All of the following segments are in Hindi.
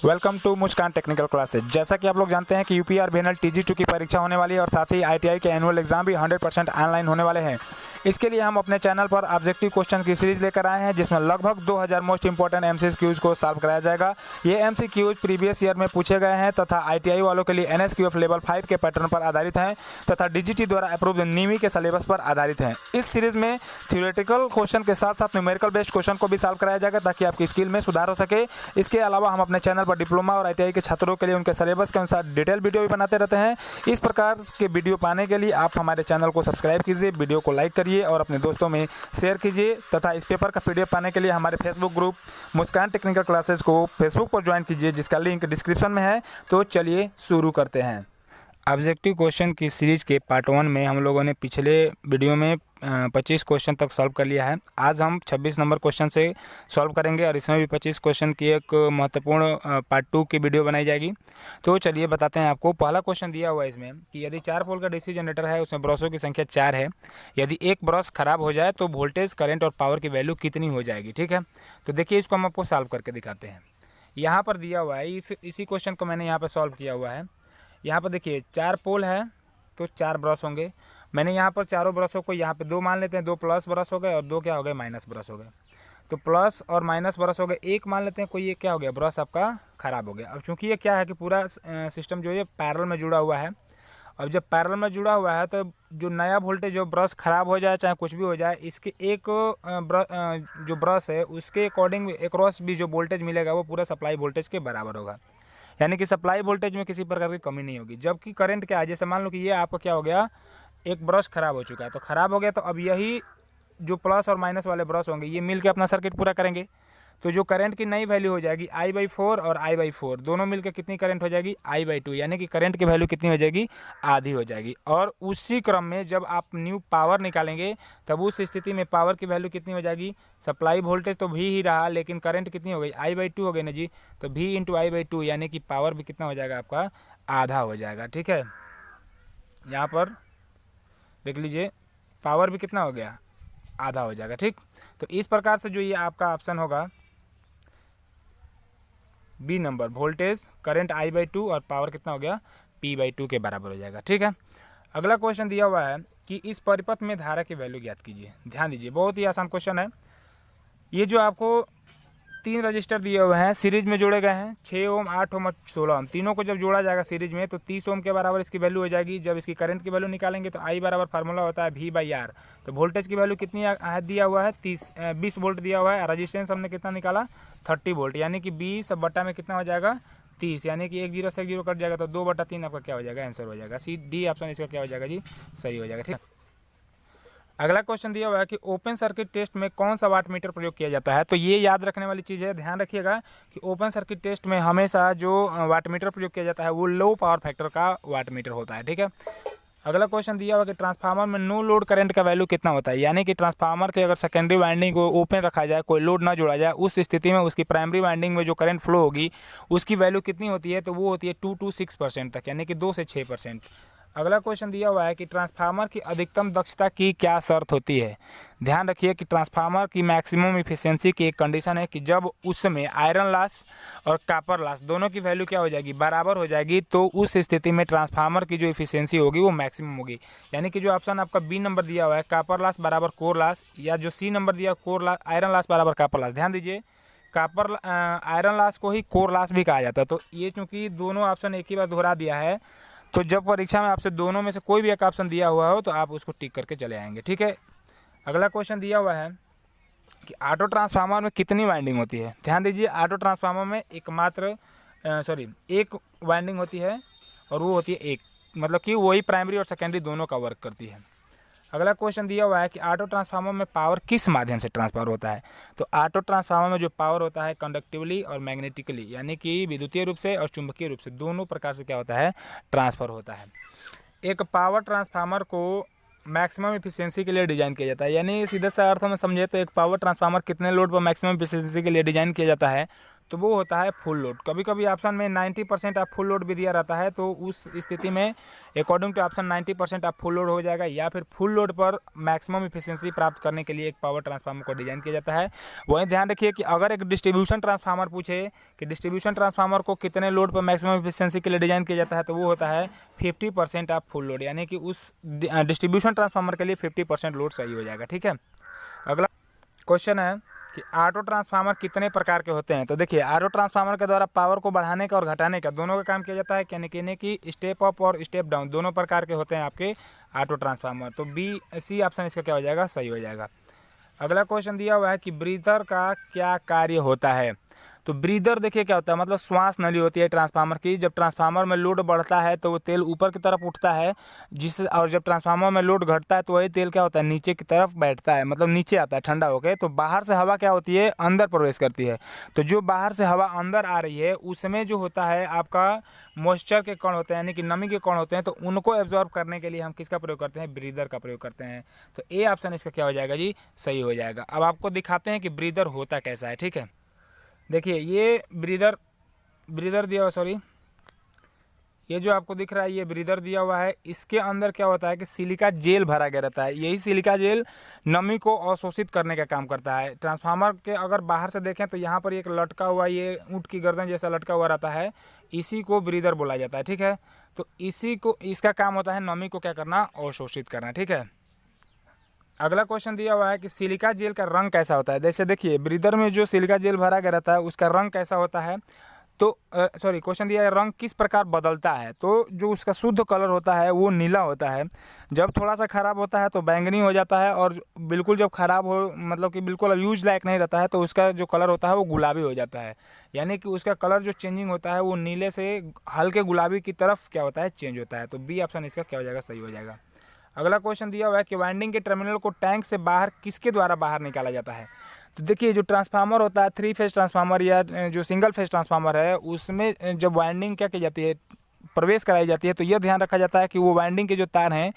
Welcome to Muskan technical classes. जैसा कि आप लोग जानते हैं कि यूपीआर बीएनएल टीजी2 की परीक्षा होने वाली है और साथ ही आईटीआई के एनुअल एग्जाम भी 100% ऑनलाइन होने वाले हैं। इसके लिए हम अपने चैनल पर ऑब्जेक्टिव क्वेश्चन की सीरीज लेकर आए हैं जिसमें लगभग 2000 मोस्ट इंपॉर्टेंट एमसीक्यूज को सॉल्व कराया जाएगा। ये एमसीक्यूज प्रीवियस ईयर में पूछे गए हैं तथा आईटीआई वालों के लिए एनएसक्यूएफ लेवल 5 के पैटर्न पर आधारित हैं तथा डीजीटी द्वारा अप्रूव्ड नीमी के सिलेबस पर आधारित हैं। इस सीरीज में थ्योरेटिकल क्वेश्चन के साथ साथ न्यूमेरिकल बेस्ड क्वेश्चन को भी सॉल्व कराया जाएगा ताकि आपकी स्किल में सुधार हो सके। इसके अलावा हम अपने चैनल पर डिप्लोमा और आईटीआई के छात्रों के लिए उनके सिलेबस के अनुसार डिटेल वीडियो भी बनाते रहते हैं। इस प्रकार के वीडियो पाने के लिए आप हमारे चैनल को सब्सक्राइब कीजिए, वीडियो को लाइक करिए और अपने दोस्तों में शेयर कीजिए तथा इस पेपर का पीडीएफ पाने के लिए हमारे फेसबुक ग्रुप मुस्कान टेक्निकल क्लासेस को फेसबुक पर ज्वाइन कीजिए जिसका लिंक डिस्क्रिप्शन में है। तो चलिए शुरू करते हैं। ऑब्जेक्टिव क्वेश्चन की सीरीज के पार्ट 1 में हम लोगों ने पिछले वीडियो में 25 क्वेश्चन तक सॉल्व कर लिया है। आज हम 26 नंबर क्वेश्चन से सॉल्व करेंगे और इसमें भी 25 क्वेश्चन की एक महत्वपूर्ण पार्ट 2 की वीडियो बनाई जाएगी। तो चलिए बताते हैं आपको। पहला क्वेश्चन दिया हुआ है इसमें कि यदि 4 पोल का डीसी जनरेटर है, उसमें ब्रशों की संख्या 4 है। यदि एक ब्रश खराब हो जाए तो वोल्टेज, करंट और पावर की वैल्यू कितनी हो जाएगी। ठीक है, तो देखिए इसको हम आपको सॉल्व करके दिखाते हैं। यहाँ पर दिया हुआ है, इसी क्वेश्चन को मैंने यहाँ पर सॉल्व किया हुआ है। यहाँ पर देखिए 4 पोल है तो 4 ब्रश होंगे। मैंने यहाँ पर चारों ब्रशों को यहाँ पे 2 मान लेते हैं, 2 प्लस ब्रश हो गए और 2 क्या हो गए, माइनस ब्रश हो गए। तो प्लस और माइनस ब्रश हो गए, एक मान लेते हैं कोई ये क्या हो गया, ब्रश आपका ख़राब हो गया। अब चूंकि ये क्या है कि पूरा सिस्टम जो है पैरेलल में जुड़ा हुआ है। अब जब पैरेलल में जुड़ा हुआ है तो जो नया वोल्टेज जो ब्रश ख़राब हो जाए चाहे कुछ भी हो जाए, इसके एक जो ब्रश है उसके अकॉर्डिंग अक्रॉस भी जो वोल्टेज मिलेगा वो पूरा सप्लाई वोल्टेज के बराबर होगा। यानी कि सप्लाई वोल्टेज में किसी प्रकार की कमी नहीं होगी। जबकि करंट क्या है, जैसे मान लो कि ये आपका क्या हो गया, एक ब्रश खराब हो चुका है। तो खराब हो गया तो अब यही जो प्लस और माइनस वाले ब्रश होंगे ये मिल के अपना सर्किट पूरा करेंगे। तो जो करंट की नई वैल्यू हो जाएगी I/4 और I/4 दोनों मिलकर कितनी करंट हो जाएगी, I/2। यानी कि करंट की वैल्यू कितनी हो जाएगी, आधी हो जाएगी। और उसी क्रम में जब आप न्यू पावर निकालेंगे तब उस स्थिति में पावर की वैल्यू कितनी हो जाएगी, सप्लाई वोल्टेज तो भी ही रहा लेकिन करंट कितनी हो गई, I/2 हो गई ना जी। तो V × I/2 यानी कि पावर भी कितना हो जाएगा आपका, आधा हो जाएगा। ठीक है, यहाँ पर देख लीजिए पावर भी कितना हो गया, आधा हो जाएगा। ठीक, तो इस प्रकार से जो ये आपका ऑप्शन होगा B number, voltage current I/2 और पावर कितना हो गया, P/2 के बराबर हो जाएगा। ठीक है, अगला क्वेश्चन दिया हुआ है कि इस परिपथ में धारा की वैल्यू ज्ञात कीजिए। ध्यान दीजिए, बहुत ही आसान क्वेश्चन है। ये जो आपको 3 रजिस्टर दिए हुए हैं सीरीज में जोड़े गए हैं, 6 ओम, 8 ओम और 16 ओम। तीनों को जब जोड़ा जाएगा सीरीज में तो 30 ओम के बराबर इसकी वैल्यू हो जाएगी। जब इसकी करंट की वैल्यू निकालेंगे तो I बराबर फार्मूला होता है V/R। तो वोल्टेज की वैल्यू कितनी दिया हुआ है, 20 वोल्ट दिया हुआ है। रजिस्टेंस हमने कितना निकाला, 30 वोल्ट। यानी कि 20 बटा में कितना हो जाएगा, 30। यानी कि 1 0 से 1 0 कट जाएगा तो 2/3 आपका क्या हो जाएगा, आंसर हो जाएगा। D ऑप्शन इसका क्या हो जाएगा जी, सही हो जाएगा। ठीक है, अगला क्वेश्चन दिया हुआ है कि ओपन सर्किट टेस्ट में कौन सा वाट मीटर प्रयोग किया जाता है। तो ये याद रखने वाली चीज़ है, ध्यान रखिएगा कि ओपन सर्किट टेस्ट में हमेशा जो वाट मीटर प्रयोग किया जाता है वो लो पावर फैक्टर का वाट मीटर होता है। ठीक है, अगला क्वेश्चन दिया हुआ कि ट्रांसफार्मर में नो लोड करंट का वैल्यू कितना होता है। यानी कि ट्रांसफार्मर के अगर सेकेंडरी वाइंडिंग को ओपन रखा जाए, कोई लोड ना जोड़ा जाए, उस स्थिति में उसकी प्राइमरी वाइंडिंग में जो करंट फ्लो होगी उसकी वैल्यू कितनी होती है, तो वो होती है 2 to 6% तक, यानी कि 2 से 6%। अगला क्वेश्चन दिया हुआ है कि ट्रांसफार्मर की अधिकतम दक्षता की क्या शर्त होती है। ध्यान रखिए कि ट्रांसफार्मर की मैक्सिमम इफिशियंसी की एक कंडीशन है कि जब उसमें आयरन लॉस और कॉपर लॉस दोनों की वैल्यू क्या हो जाएगी, बराबर हो जाएगी। तो उस स्थिति में ट्रांसफार्मर की जो इफिशियंसी होगी वो मैक्सिमम होगी। यानी कि जो ऑप्शन आपका बी नंबर दिया हुआ है, कॉपर लॉस बराबर कोर लॉस, या जो सी नंबर दिया कोर लॉस, आयरन लॉस बराबर कॉपर लॉस। ध्यान दीजिए कॉपर आयरन लॉस को ही कोर लॉस भी कहा जाता है। तो ये चूँकि दोनों ऑप्शन एक ही बार दोहरा दिया है तो जब परीक्षा में आपसे दोनों में से कोई भी एक ऑप्शन दिया हुआ हो तो आप उसको टिक करके चले आएंगे। ठीक है, अगला क्वेश्चन दिया हुआ है कि ऑटो ट्रांसफार्मर में कितनी वाइंडिंग होती है। ध्यान दीजिए ऑटो ट्रांसफार्मर में एक वाइंडिंग होती है और वो होती है एक, मतलब कि वही प्राइमरी और सेकेंडरी दोनों का वर्क करती है। अगला क्वेश्चन दिया हुआ है कि ऑटो ट्रांसफार्मर में पावर किस माध्यम से ट्रांसफर होता है। तो ऑटो ट्रांसफार्मर में जो पावर होता है कंडक्टिवली और मैग्नेटिकली, यानी कि विद्युतीय रूप से और चुंबकीय रूप से दोनों प्रकार से क्या होता है, ट्रांसफ़र होता है। एक पावर ट्रांसफार्मर को मैक्सिमम इफिशियंसी के लिए डिज़ाइन किया जाता है। यानी सीधे से अर्थों में समझे तो एक पावर ट्रांसफार्मर कितने लोड पर मैक्सिमम इफिशियंसी के लिए डिज़ाइन किया जाता है, तो वो होता है फुल लोड। कभी कभी ऑप्शन में 90% आप फुल लोड भी दिया रहता है, तो उस स्थिति में अकॉर्डिंग टू ऑप्शन 90% आप फुल लोड हो जाएगा, या फिर फुल लोड पर मैक्सिमम इफिशियंसी प्राप्त करने के लिए एक पावर ट्रांसफार्मर को डिजाइन किया जाता है। वहीं ध्यान रखिए कि अगर एक डिस्ट्रीब्यूशन ट्रांसफार्मर पूछे कि डिस्ट्रीब्यूशन ट्रांसफार्मर को कितने लोड पर मैक्सिमम इफिशियंसी के लिए डिजाइन किया जाता है, तो वो होता है 50% ऑफ फुल लोड, यानी कि उस डिस्ट्रीब्यूशन ट्रांसफार्मर के लिए 50% लोड सही हो जाएगा। ठीक है, अगला क्वेश्चन है कि ऑटो ट्रांसफार्मर कितने प्रकार के होते हैं। तो देखिए, ऑटो ट्रांसफार्मर के द्वारा पावर को बढ़ाने का और घटाने का दोनों का काम किया जाता है, यानी कि स्टेप अप और स्टेप डाउन दोनों प्रकार के होते हैं आपके ऑटो ट्रांसफार्मर। तो सी ऑप्शन इसका क्या हो जाएगा, सही हो जाएगा। अगला क्वेश्चन दिया हुआ है कि ब्रीदर का क्या कार्य होता है। तो ब्रीदर देखिए क्या होता है, मतलब श्वास नली होती है ट्रांसफार्मर की। जब ट्रांसफार्मर में लोड बढ़ता है तो वो तेल ऊपर की तरफ उठता है, और जब ट्रांसफार्मर में लोड घटता है तो वही तेल क्या होता है, नीचे की तरफ बैठता है, मतलब नीचे आता है ठंडा होकर। तो बाहर से हवा क्या होती है, अंदर प्रवेश करती है। तो जो बाहर से हवा अंदर आ रही है उसमें जो होता है आपका मॉइस्चर के कण होते हैं, यानी कि नमी के कण होते हैं, तो उनको एब्जॉर्ब करने के लिए हम किसका प्रयोग करते हैं, ब्रीदर का प्रयोग करते हैं। तो ए ऑप्शन इसका क्या हो जाएगा जी, सही हो जाएगा। अब आपको दिखाते हैं कि ब्रीदर होता कैसा है। ठीक है, देखिए ये ब्रीदर दिया हुआ, सॉरी, ये जो आपको दिख रहा है ये ब्रीदर दिया हुआ है। इसके अंदर क्या होता है कि सिलिका जेल भरा गया रहता है। यही सिलिका जेल नमी को अवशोषित करने का काम करता है। ट्रांसफार्मर के अगर बाहर से देखें तो यहाँ पर एक लटका हुआ, ये ऊँट की गर्दन जैसा लटका हुआ रहता है, इसी को ब्रीदर बोला जाता है। ठीक है, तो इसका काम होता है नमी को क्या करना, अवशोषित करना। ठीक है, अगला क्वेश्चन दिया हुआ है कि सिलिका जेल का रंग कैसा होता है। जैसे देखिए, ब्रीदर में जो सिलिका जेल भरा गया रहता है उसका रंग कैसा होता है। तो क्वेश्चन दिया है रंग किस प्रकार बदलता है। तो जो उसका शुद्ध कलर होता है वो नीला होता है, जब थोड़ा सा खराब होता है तो बैंगनी हो जाता है, और बिल्कुल जब खराब हो, मतलब कि बिल्कुल यूज लायक नहीं रहता है, तो उसका जो कलर होता है वो गुलाबी हो जाता है। यानी कि उसका कलर जो चेंजिंग होता है वो नीले से हल्के गुलाबी की तरफ क्या होता है, चेंज होता है। तो बी ऑप्शन इसका क्या हो जाएगा, सही हो जाएगा। अगला क्वेश्चन दिया हुआ है कि वाइंडिंग के टर्मिनल को टैंक से बाहर किसके द्वारा बाहर निकाला जाता है। तो देखिए, जो ट्रांसफार्मर होता है 3 फेज ट्रांसफार्मर या जो सिंगल फेज ट्रांसफार्मर है, उसमें जब वाइंडिंग क्या की जाती है, प्रवेश कराई जाती है, तो यह ध्यान रखा जाता है कि वो वाइंडिंग के जो तार हैं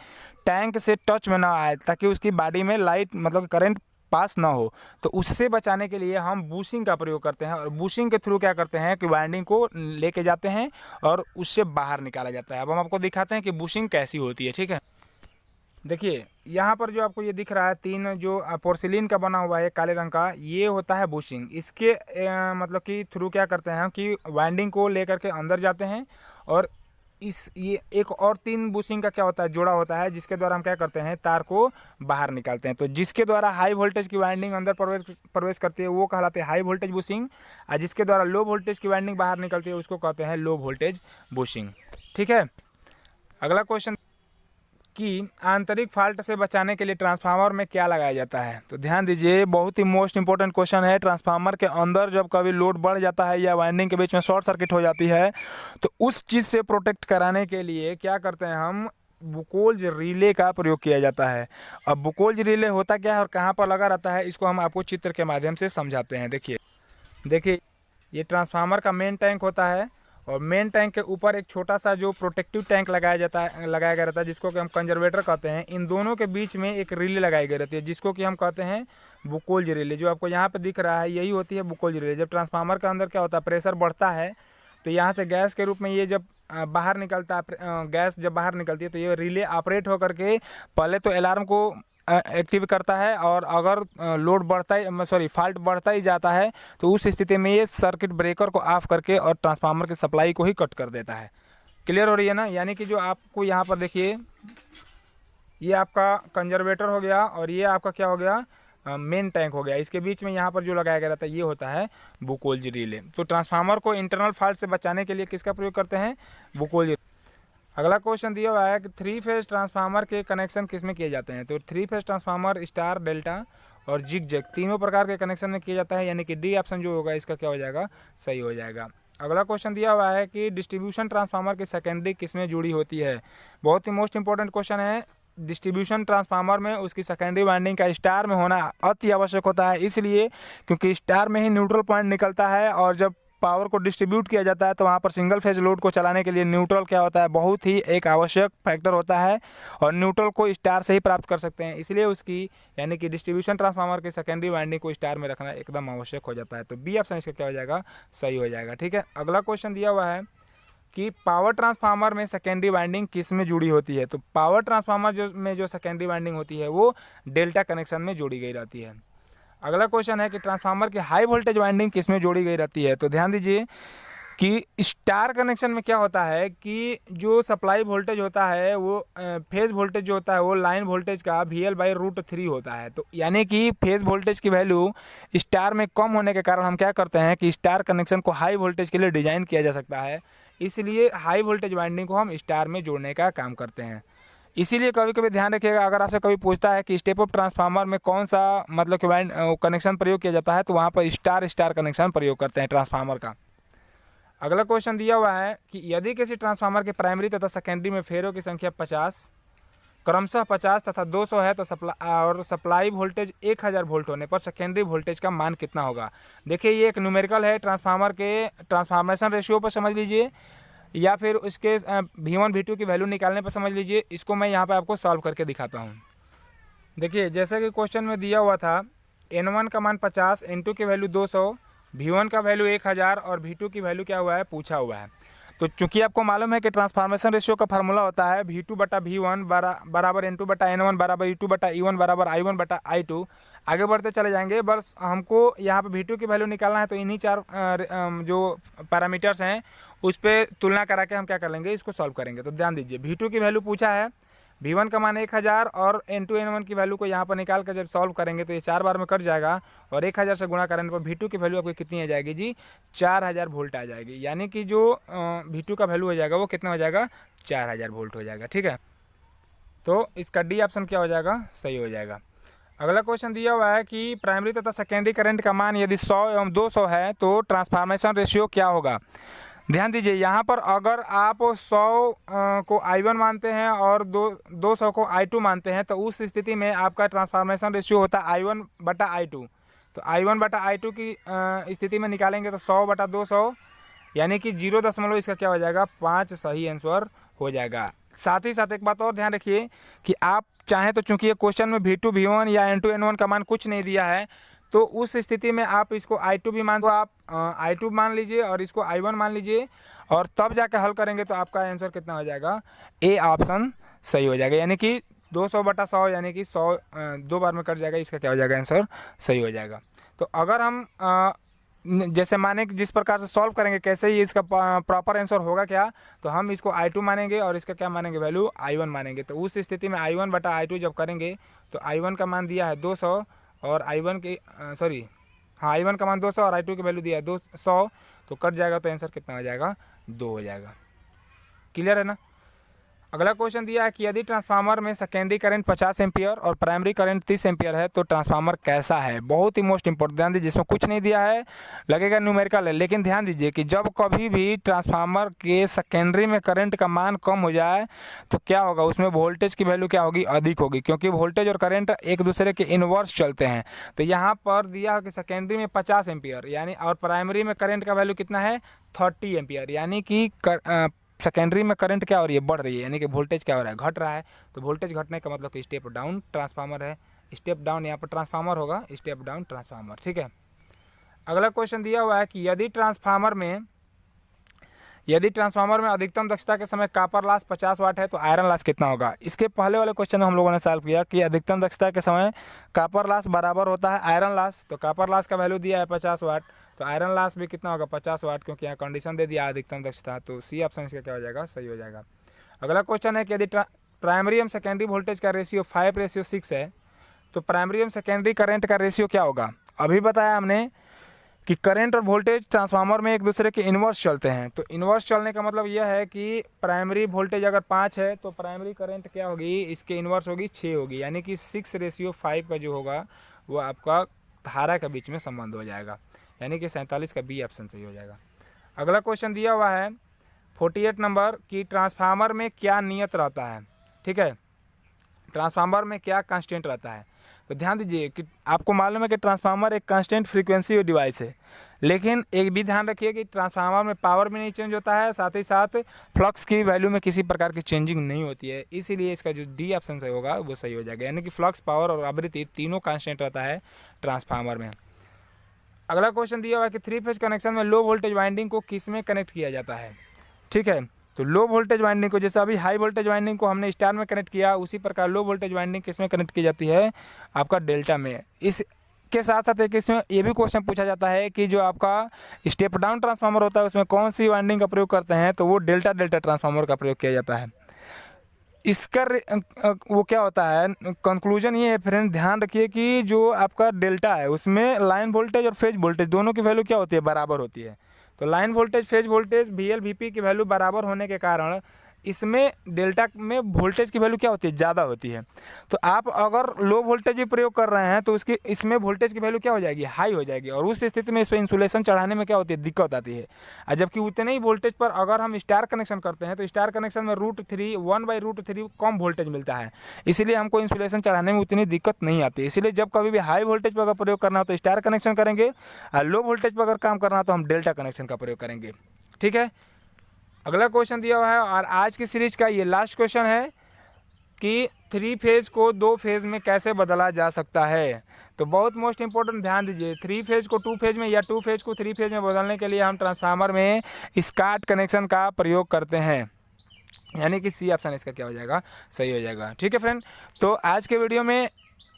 टैंक से टच में ना आए, ताकि उसकी बॉडी में लाइट मतलब करंट पास ना हो। तो उससे बचाने के लिए हम बूशिंग का प्रयोग करते हैं, और बूशिंग के थ्रू क्या करते हैं कि वाइंडिंग को लेके जाते हैं और उससे बाहर निकाला जाता है। अब हम आपको दिखाते हैं कि बूशिंग कैसी होती है। ठीक है, देखिए यहाँ पर जो आपको ये दिख रहा है 3 जो पोर्सिलिन का बना हुआ है काले रंग का, ये होता है बुशिंग। इसके मतलब कि थ्रू क्या करते हैं कि वाइंडिंग को लेकर के अंदर जाते हैं, और ये एक और 3 बुशिंग का क्या होता है, जोड़ा होता है, जिसके द्वारा हम क्या करते हैं, तार को बाहर निकालते हैं। तो जिसके द्वारा हाई वोल्टेज की वाइंडिंग अंदर प्रवेश करती है वो कहलाते हैं हाई वोल्टेज बुशिंग, और जिसके द्वारा लो वोल्टेज की वाइंडिंग बाहर निकलती है उसको कहते हैं लो वोल्टेज बुशिंग। ठीक है, अगला क्वेश्चन कि आंतरिक फॉल्ट से बचाने के लिए ट्रांसफार्मर में क्या लगाया जाता है। तो ध्यान दीजिए, बहुत ही मोस्ट इंपॉर्टेंट क्वेश्चन है। ट्रांसफार्मर के अंदर जब कभी लोड बढ़ जाता है या वाइंडिंग के बीच में शॉर्ट सर्किट हो जाती है, तो उस चीज़ से प्रोटेक्ट कराने के लिए क्या करते हैं हम, बुकोल्ज रिले का प्रयोग किया जाता है। अब बुकोल्ज रिले होता क्या है और कहाँ पर लगा रहता है, इसको हम आपको चित्र के माध्यम से समझाते हैं। देखिए ये ट्रांसफार्मर का मेन टैंक होता है, और मेन टैंक के ऊपर एक छोटा सा जो प्रोटेक्टिव टैंक लगाया गया रहता है, जिसको कि हम कंजर्वेटर कहते हैं। इन दोनों के बीच में एक रिले लगाई गई रहती है, जिसको कि हम कहते हैं बुकोल्ज रिले। जो आपको यहाँ पे दिख रहा है यही होती है बुकोल्ज रिले। जब ट्रांसफार्मर के अंदर क्या होता है, प्रेशर बढ़ता है, तो यहाँ से गैस के रूप में ये जब बाहर निकलता है, गैस जब बाहर निकलती है तो ये रिले ऑपरेट होकर के पहले तो अलार्म को एक्टिव करता है, और अगर लोड बढ़ता ही फॉल्ट बढ़ता ही जाता है तो उस स्थिति में ये सर्किट ब्रेकर को ऑफ करके और ट्रांसफार्मर की सप्लाई को ही कट कर देता है। क्लियर हो रही है ना। यानी कि जो आपको यहाँ पर देखिए, ये आपका कंजर्वेटर हो गया और ये आपका क्या हो गया, मेन टैंक हो गया। इसके बीच में यहाँ पर जो लगाया गया रहता है ये होता है बुकोल्ज रिले। तो ट्रांसफार्मर को इंटरनल फॉल्ट से बचाने के लिए किसका प्रयोग करते हैं, बुकोल्ज। अगला क्वेश्चन दिया हुआ है कि 3 फेज ट्रांसफार्मर के कनेक्शन किस में किए जाते हैं। तो 3 फेज ट्रांसफार्मर स्टार, डेल्टा और जिग-जैग तीनों प्रकार के कनेक्शन में किया जाता है, यानी कि डी ऑप्शन जो होगा इसका क्या हो जाएगा, सही हो जाएगा। अगला क्वेश्चन दिया हुआ है कि डिस्ट्रीब्यूशन ट्रांसफार्मर की सेकेंडरी किस में जुड़ी होती है। बहुत ही मोस्ट इंपॉर्टेंट क्वेश्चन है। डिस्ट्रीब्यूशन ट्रांसफार्मर में उसकी सेकेंडरी वाइंडिंग का स्टार में होना अति आवश्यक होता है, इसलिए क्योंकि स्टार में ही न्यूट्रल पॉइंट निकलता है, और जब पावर को डिस्ट्रीब्यूट किया जाता है तो वहाँ पर सिंगल फेज लोड को चलाने के लिए न्यूट्रल क्या होता है, बहुत ही एक आवश्यक फैक्टर होता है और न्यूट्रल को स्टार से ही प्राप्त कर सकते हैं। इसलिए उसकी यानी कि डिस्ट्रीब्यूशन ट्रांसफार्मर के सेकेंडरी वाइंडिंग को स्टार में रखना एकदम आवश्यक हो जाता है। तो बी ऑप्शन इसका क्या हो जाएगा, सही हो जाएगा। ठीक है, अगला क्वेश्चन दिया हुआ है कि पावर ट्रांसफार्मर में सेकेंडरी वाइंडिंग किस में जुड़ी होती है। तो पावर ट्रांसफार्मर जो सेकेंडरी वाइंडिंग होती है वो डेल्टा कनेक्शन में जोड़ी गई रहती है। अगला क्वेश्चन है कि ट्रांसफार्मर की हाई वोल्टेज वाइंडिंग किस में जोड़ी गई रहती है। तो ध्यान दीजिए कि स्टार कनेक्शन में क्या होता है कि जो सप्लाई वोल्टेज होता है वो फेज वोल्टेज जो होता है वो लाइन वोल्टेज का VL/√3 होता है। तो यानी कि फेज वोल्टेज की वैल्यू स्टार में कम होने के कारण हम क्या करते हैं कि स्टार कनेक्शन को हाई वोल्टेज के लिए डिजाइन किया जा सकता है, इसलिए हाई वोल्टेज वाइंडिंग को हम स्टार में जोड़ने का काम करते हैं। इसीलिए कभी कभी ध्यान रखिएगा, अगर आपसे कभी पूछता है कि स्टेप अप ट्रांसफार्मर में कौन सा मतलब कि वाइंड कनेक्शन प्रयोग किया जाता है, तो वहाँ पर स्टार कनेक्शन प्रयोग करते हैं ट्रांसफार्मर का। अगला क्वेश्चन दिया हुआ है कि यदि किसी ट्रांसफार्मर के प्राइमरी तथा सेकेंडरी में फेरों की संख्या 50 क्रमशः 50 तथा 200 है तो सप्लाई वोल्टेज 1000 वोल्ट होने पर सेकेंडरी वोल्टेज का मान कितना होगा। देखिए ये एक न्यूमेरिकल है, ट्रांसफार्मर के ट्रांसफॉर्मेशन रेशियो पर समझ लीजिए या फिर उसके V1 V2 की वैल्यू निकालने पर समझ लीजिए। इसको मैं यहाँ पे आपको सॉल्व करके दिखाता हूँ। देखिए जैसे कि क्वेश्चन में दिया हुआ था N1 का मान 50, N2 की वैल्यू 200, V1 का वैल्यू 1000 और V2 की वैल्यू क्या हुआ है, पूछा हुआ है। तो चूंकि आपको मालूम है कि ट्रांसफॉर्मेशन रेशियो का फार्मूला होता है V2/V1 बराबर N2/N1 बराबर E2/E1 बराबर I1/I2। आगे बढ़ते चले जाएंगे, बस हमको यहाँ पे V2 की वैल्यू निकालना है। तो इन्हीं चार जो पैरामीटर्स हैं उस पर तुलना करा के हम क्या कर लेंगे, इसको सॉल्व करेंगे। तो ध्यान दीजिए V2 की वैल्यू पूछा है, V1 का मान 1000 और N2 N1 की वैल्यू को यहाँ पर निकाल कर जब सॉल्व करेंगे तो ये 4 बार में कट जाएगा और 1000 से गुणा करने पर V2 की वैल्यू आपकी कितनी आ जाएगी जी, 4000 वोल्ट आ जाएगी। यानी कि जो V2 का वैल्यू हो जाएगा वो कितना हो जाएगा, 4000 वोल्ट हो जाएगा। ठीक है, तो इसका डी ऑप्शन क्या हो जाएगा, सही हो जाएगा। अगला क्वेश्चन दिया हुआ है कि प्राइमरी तथा सेकेंडरी करंट का मान यदि 100 एवं 200 है तो ट्रांसफॉर्मेशन रेशियो क्या होगा। ध्यान दीजिए यहाँ पर अगर आप 100 को I1 मानते हैं और 200 को I2 मानते हैं तो उस स्थिति में आपका ट्रांसफॉर्मेशन रेशियो होता है I1/I2। तो I1/I2 की स्थिति में निकालेंगे तो 100/200 यानी कि 0 इसका क्या हो जाएगा, 5 सही आंसर हो जाएगा। साथ ही साथ एक बात और ध्यान रखिए कि आप चाहें तो चूंकि ये क्वेश्चन में V2 V1 या N2 N1 का मान कुछ नहीं दिया है तो उस स्थिति में आप इसको I2 भी मान, तो आप I2 मान लीजिए और इसको I1 मान लीजिए और तब जाकर हल करेंगे तो आपका आंसर कितना हो जाएगा, ए ऑप्शन सही हो जाएगा। यानी कि 200/100 यानी कि 100 2 बार में कट जाएगा, इसका क्या हो जाएगा, आंसर सही हो जाएगा। तो अगर हम जैसे माने जिस प्रकार से सॉल्व करेंगे कैसे ही इसका प्रॉपर आंसर होगा क्या, तो हम इसको I2 मानेंगे और इसका क्या मानेंगे, वैल्यू I1 मानेंगे। तो उस स्थिति में I1/I2 जब करेंगे तो I1 का मान दिया है 200 और I1 की I1 का मान 200 और I2 की वैल्यू दिया है 200, तो कट जाएगा तो आंसर कितना हो जाएगा, 2 हो जाएगा। क्लियर है ना। अगला क्वेश्चन दिया है कि यदि ट्रांसफार्मर में सेकेंडरी करंट 50 एम्पियर और प्राइमरी करंट 30 एम्पियर है तो ट्रांसफार्मर कैसा है। बहुत ही मोस्ट इंपॉर्टेंट, ध्यान दीजिए, इसमें कुछ नहीं दिया है, लगेगा न्यूमेरिकल है, लेकिन ध्यान दीजिए कि जब कभी भी ट्रांसफार्मर के सेकेंडरी में करंट का मान कम हो जाए तो क्या होगा, उसमें वोल्टेज की वैल्यू क्या होगी, अधिक होगी, क्योंकि वोल्टेज और करंट एक दूसरे के इनवर्स चलते हैं। तो यहाँ पर दिया कि सेकेंडरी में 50 एम्पियर यानी और प्राइमरी में करंट का वैल्यू कितना है, 30 एम्पियर, यानी कि सेकेंडरी में करंट क्या हो रही है, बढ़ रही है, यानी कि वोल्टेज क्या हो रहा है, घट रहा है। तो वोल्टेज घटने का मतलब कि स्टेप डाउन ट्रांसफार्मर है, स्टेप डाउन यहाँ पर ट्रांसफार्मर होगा, स्टेप डाउन ट्रांसफार्मर। ठीक है, अगला क्वेश्चन दिया हुआ है कि यदि ट्रांसफार्मर में अधिकतम दक्षता के समय कॉपर लॉस 50 वाट है तो आयरन लॉस कितना होगा। इसके पहले वाले क्वेश्चन में हम लोगों ने सॉल्व किया कि अधिकतम दक्षता के समय कॉपर लॉस बराबर होता है आयरन लॉस। तो कॉपर लॉस का वैल्यू दिया है 50 वाट, तो आयरन लॉस भी कितना होगा, 50 वाट, क्योंकि यहाँ कंडीशन दे दिया अधिकतम दक्षता। तो सी ऑप्शन इसका क्या हो जाएगा, सही हो जाएगा। अगला क्वेश्चन है कि यदि प्राइमरी एवं सेकेंडरी वोल्टेज का रेशियो 5:6 है तो प्राइमरी एवं सेकेंडरी करंट का रेशियो क्या होगा। अभी बताया हमने कि करंट और वोल्टेज ट्रांसफार्मर में एक दूसरे के इन्वर्स चलते हैं। तो इन्वर्स चलने का मतलब यह है कि प्राइमरी वोल्टेज अगर 5 है तो प्राइमरी करंट क्या होगी, इसके इन्वर्स होगी 6 होगी, यानी कि 6:5 का जो होगा वो आपका धारा के बीच में संबंध हो जाएगा, यानी कि 47 का बी ऑप्शन सही हो जाएगा। अगला क्वेश्चन दिया हुआ है 48 नंबर कि ट्रांसफार्मर में क्या नियत रहता है। ठीक है, ट्रांसफार्मर में क्या कांस्टेंट रहता है। तो ध्यान दीजिए कि आपको मालूम है कि ट्रांसफार्मर एक कांस्टेंट फ्रीक्वेंसी डिवाइस है, लेकिन एक भी ध्यान रखिए कि ट्रांसफार्मर में पावर भी नहीं चेंज होता है, साथ ही साथ फ्लक्स की वैल्यू में किसी प्रकार की चेंजिंग नहीं होती है, इसीलिए इसका जो डी ऑप्शन सही होगा वो सही हो जाएगा, यानी कि फ्लक्स, पावर और आवृत्ति तीनों कांस्टेंट रहता है ट्रांसफार्मर में। अगला क्वेश्चन दिया हुआ है कि 3 फेज कनेक्शन में लो वोल्टेज वाइंडिंग को किस में कनेक्ट किया जाता है। ठीक है, तो लो वोल्टेज वाइंडिंग को, जैसे अभी हाई वोल्टेज वाइंडिंग को हमने स्टार में कनेक्ट किया, उसी प्रकार लो वोल्टेज वाइंडिंग किस में कनेक्ट की जाती है, आपका डेल्टा में। इसके साथ साथ एक इसमें ये भी क्वेश्चन पूछा जाता है कि जो आपका स्टेप डाउन ट्रांसफार्मर होता है उसमें कौन सी वाइंडिंग का प्रयोग करते हैं, तो वो डेल्टा ट्रांसफार्मर का प्रयोग किया जाता है। इसका वो क्या होता है, कंक्लूजन ये है फ्रेंड, ध्यान रखिए कि जो आपका डेल्टा है उसमें लाइन वोल्टेज और फेज वोल्टेज दोनों की वैल्यू क्या होती है, बराबर होती है। तो line voltage, phase voltage, VL VP की वैल्यू बराबर होने के कारण इसमें डेल्टा में वोल्टेज की वैल्यू क्या होती है, ज़्यादा होती है। तो आप अगर लो वोल्टेज भी प्रयोग कर रहे हैं तो उसकी इसमें वोल्टेज की वैल्यू क्या हो जाएगी, हाई हो जाएगी, और उस स्थिति में इस पर इंसुलेशन चढ़ाने में क्या होती है, दिक्कत आती है। और जबकि उतने ही वोल्टेज पर अगर हम स्टार कनेक्शन करते हैं तो स्टार कनेक्शन में √3 कम वोल्टेज मिलता है, इसीलिए हमको इंसुलेशन चढ़ाने में उतनी दिक्कत नहीं आती। इसीलिए जब कभी भी हाई वोल्टेज पर अगर प्रयोग करना हो तो स्टार कनेक्शन करेंगे, और लो वोल्टेज पर अगर काम करना हो तो हम डेल्टा कनेक्शन का प्रयोग करेंगे। ठीक है, अगला क्वेश्चन दिया हुआ है और आज की सीरीज का ये लास्ट क्वेश्चन है कि 3 फेज को 2 फेज में कैसे बदला जा सकता है। तो बहुत मोस्ट इंपॉर्टेंट, ध्यान दीजिए, 3 फेज को 2 फेज में या 2 फेज को 3 फेज में बदलने के लिए हम ट्रांसफार्मर में स्काट कनेक्शन का प्रयोग करते हैं, यानी कि सी ऑप्शन इसका क्या हो जाएगा, सही हो जाएगा। ठीक है फ्रेंड, तो आज के वीडियो में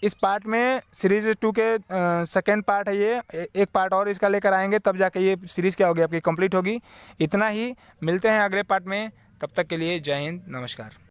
इस पार्ट में सीरीज़ 2 के सेकेंड पार्ट है ये, एक पार्ट और इसका लेकर आएंगे, तब जाके ये सीरीज़ क्या होगी आपकी कंप्लीट होगी। इतना ही, मिलते हैं अगले पार्ट में, तब तक के लिए जय हिंद, नमस्कार।